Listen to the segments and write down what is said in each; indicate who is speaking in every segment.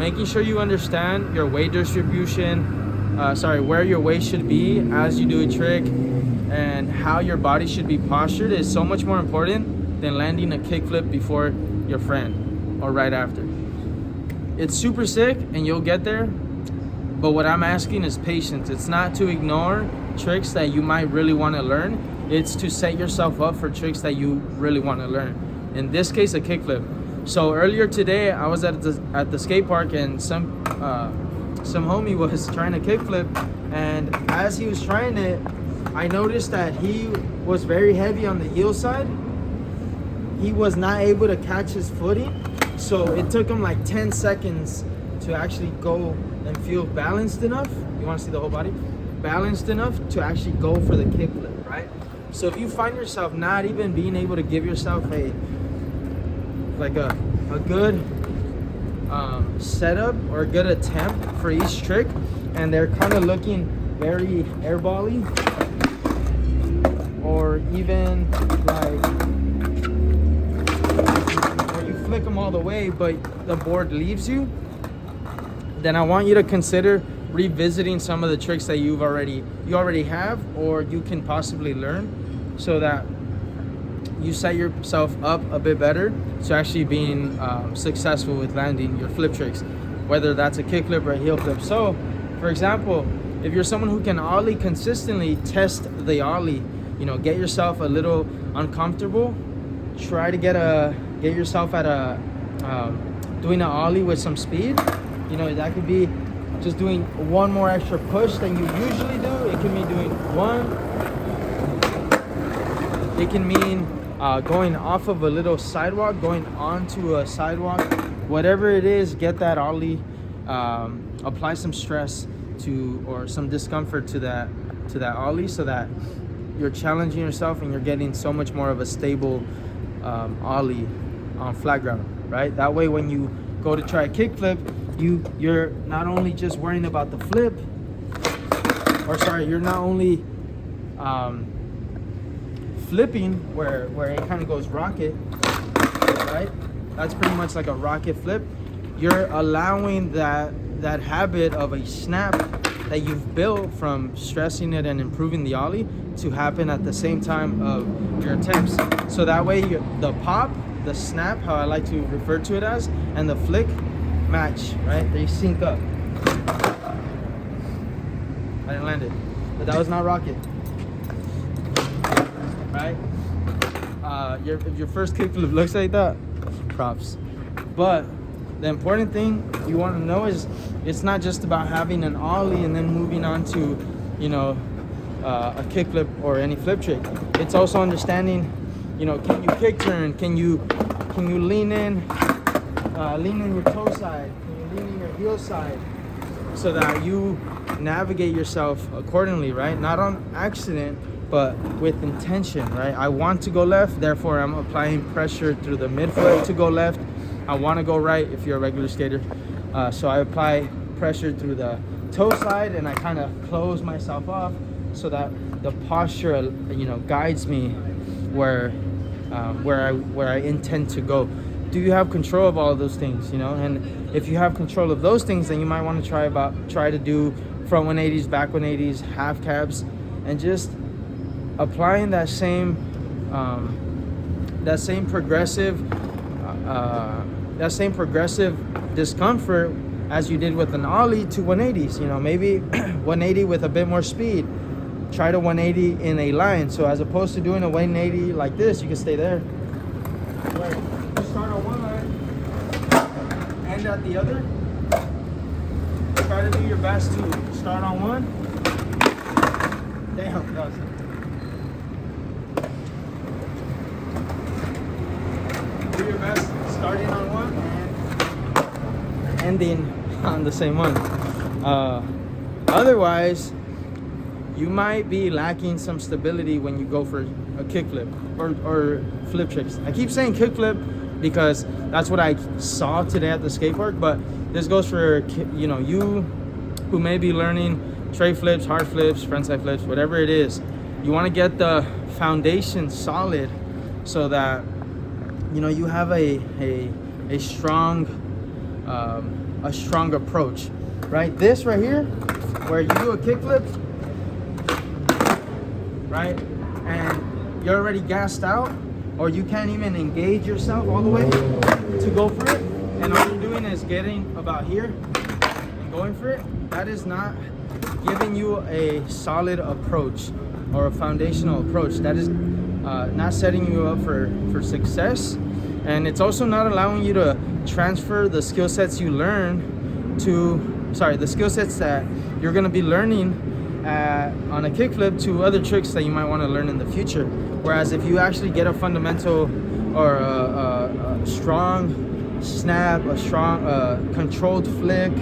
Speaker 1: making sure you understand your weight distribution, where your weight should be as you do a trick, and how your body should be postured is so much more important than landing a kickflip before your friend or right after. It's super sick and you'll get there, but what I'm asking is patience. It's not to ignore tricks that you might really want to learn. It's to set yourself up for tricks that you really want to learn. In this case, a kickflip. So earlier today, I was at the skate park, and some homie was trying to kickflip, and as he was trying it, I noticed that he was very heavy on the heel side. He was not able to catch his footing, so it took him like 10 seconds to actually go and feel balanced enough. You want to see the whole body? Balanced enough to actually go for the kickflip, right? So if you find yourself not even being able to give yourself a good setup or a good attempt for each trick, and they're kind of looking very airball-y, or even like where you flick them all the way but the board leaves you, then I want you to consider revisiting some of the tricks that you already have or you can possibly learn, so that you set yourself up a bit better to actually being successful with landing your flip tricks, whether that's a kickflip or a heel flip. So, for example, if you're someone who can ollie consistently, test the ollie. You know, get yourself a little uncomfortable. Try to get yourself at doing an ollie with some speed. You know, that could be just doing one more extra push than you usually do. It can be doing one. It can mean going off of a little sidewalk, going onto a sidewalk. Whatever it is, get that ollie. Apply some stress or some discomfort to that ollie, so that you're challenging yourself and you're getting so much more of a stable ollie on flat ground, right? That way, when you go to try a kickflip, you're not only just worrying about the flip, you're not only flipping where it kind of goes rocket, right? That's pretty much like a rocket flip. You're allowing that habit of a snap that you've built from stressing it and improving the ollie to happen at the same time of your attempts. So that way the pop, the snap, how I like to refer to it as, and the flick match, right? They sync up. I didn't land it, but that was not rocket, right? If your first kickflip looks like that, props. But the important thing you want to know is it's not just about having an ollie and then moving on to, a kickflip or any flip trick. It's also understanding, can you kick turn? Can you lean in your toe side? Can you lean in your heel side? So that you navigate yourself accordingly, right? Not on accident, but with intention, right? I want to go left, therefore I'm applying pressure through the midfoot to go left. I want to go right if you're a regular skater. So I apply pressure through the toe side and I kind of close myself off so that the posture, guides me where I intend to go. Do you have control of all of those things, And if you have control of those things, then you might want to try to do front 180s, back 180s, half cabs, and just applying that same progressive discomfort as you did with an ollie to 180s. Maybe 180 with a bit more speed. Try to 180 in a line. So as opposed to doing a 180 like this, you can stay there. Right. You start on one line, end at the other. Try to do your best to start on one. Damn, that was it. Do your best starting on one and ending on the same one. Otherwise, you might be lacking some stability when you go for a kickflip or flip tricks. I keep saying kickflip because that's what I saw today at the skate park, but this goes for you who may be learning tray flips, hard flips, frontside flips, whatever it is. You want to get the foundation solid so that you have a strong a strong approach, right? This right here, where you do a kickflip, right, and you're already gassed out, or you can't even engage yourself all the way to go for it, and all you're doing is getting about here and going for it, that is not giving you a solid approach or a foundational approach. That is not setting you up for success, and it's also not allowing you to transfer the skill sets you learn the skill sets that you're going to be learning on a kickflip to other tricks that you might want to learn in the future. Whereas if you actually get a fundamental or a strong snap, a strong controlled flick,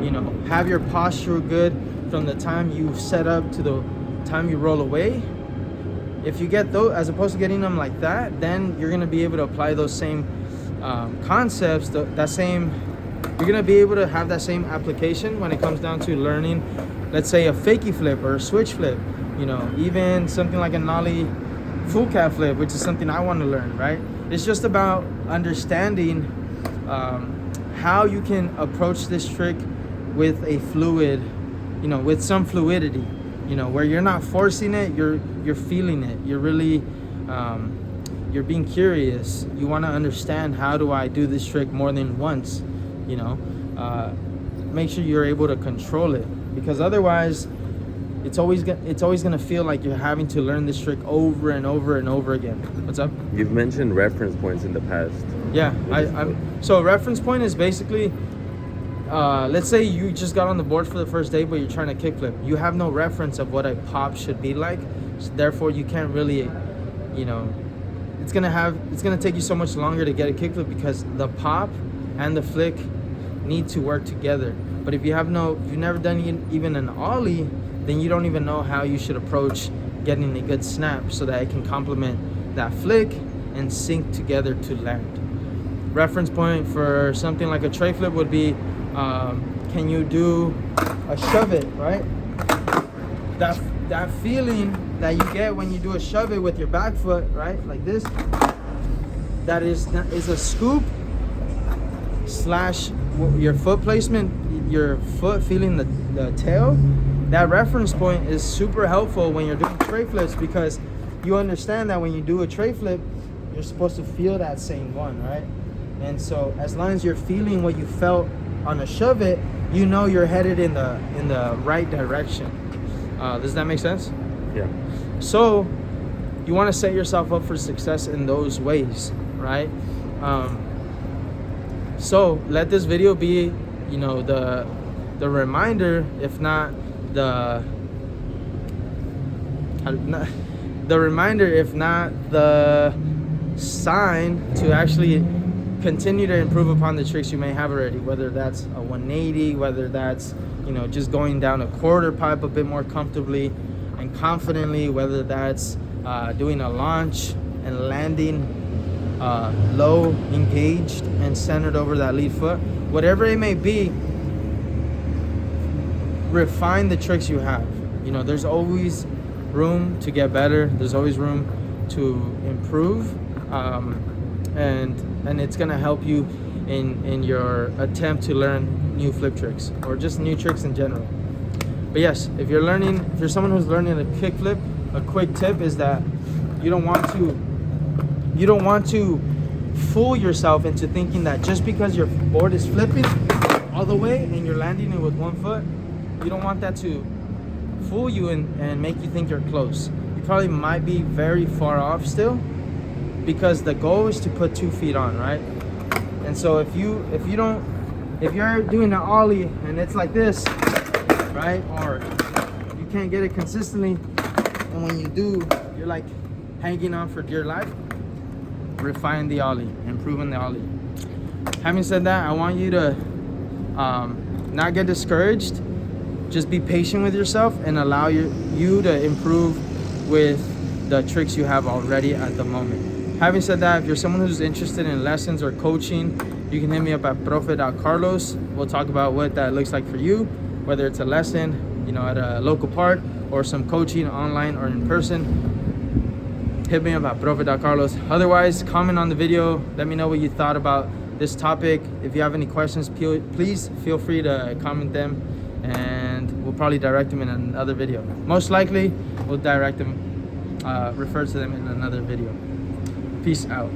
Speaker 1: you know, have your posture good from the time you set up to the time you roll away. If you get those, as opposed to getting them like that, then you're gonna be able to apply those same concepts, you're gonna be able to have that same application when it comes down to learning, let's say a fakie flip or a switch flip, you know, even something like a nollie full cab flip, which is something I want to learn, right? It's just about understanding how you can approach this trick with a fluid, you know, with some fluidity, you know, where you're not forcing it, you're feeling it, you're really you're being curious. You want to understand, how do I do this trick more than once, you know? Make sure you're able to control it, because otherwise it's always going to feel like you're having to learn this trick over and over and over again. What's up?
Speaker 2: You've mentioned reference points in the past.
Speaker 1: Yeah, so a reference point is basically, let's say you just got on the board for the first day, but you're trying to kickflip. You have no reference of what a pop should be like, so therefore you can't really, you know, it's gonna take you so much longer to get a kickflip, because the pop and the flick need to work together. But if you've never done even an ollie, then you don't even know how you should approach getting a good snap so that it can complement that flick and sync together to land. Reference point for something like a tray flip would be, can you do a shove it, right? That feeling that you get when you do a shove it with your back foot, right, like this, that is a scoop slash your foot placement, your foot feeling the tail. That reference point is super helpful when you're doing tray flips, because you understand that when you do a tray flip, you're supposed to feel that same one, right? And so as long as you're feeling what you felt on a shove it, you know you're headed in the right direction. Does that make sense?
Speaker 2: Yeah.
Speaker 1: So you want to set yourself up for success in those ways, right? So let this video be, you know, the reminder, if not the reminder, if not the sign, to actually continue to improve upon the tricks you may have already, whether that's a 180, whether that's, you know, just going down a quarter pipe a bit more comfortably and confidently, whether that's doing a launch and landing low, engaged and centered over that lead foot. Whatever it may be, refine the tricks you have. You know, there's always room to get better, there's always room to improve, and it's gonna help you in your attempt to learn new flip tricks or just new tricks in general. But yes, if you're someone who's learning a kickflip, a quick tip is that you don't want to fool yourself into thinking that just because your board is flipping all the way and you're landing it with one foot, you don't want that to fool you and make you think you're close. You probably might be very far off still, because the goal is to put 2 feet on, right? And so if you're doing an ollie and it's like this, right, or you can't get it consistently, and when you do, you're like hanging on for dear life, refine the ollie, improving the ollie. Having said that, I want you to not get discouraged. Just be patient with yourself and allow you to improve with the tricks you have already at the moment. Having said that, if you're someone who's interested in lessons or coaching, you can hit me up at profe.carlos. We'll talk about what that looks like for you, whether it's a lesson, you know, at a local park, or some coaching online or in person. Hit me up at profe.carlos. Otherwise, comment on the video. Let me know what you thought about this topic. If you have any questions, please feel free to comment them, and we'll probably direct them in another video. Most likely, we'll direct them, refer to them in another video. Peace out.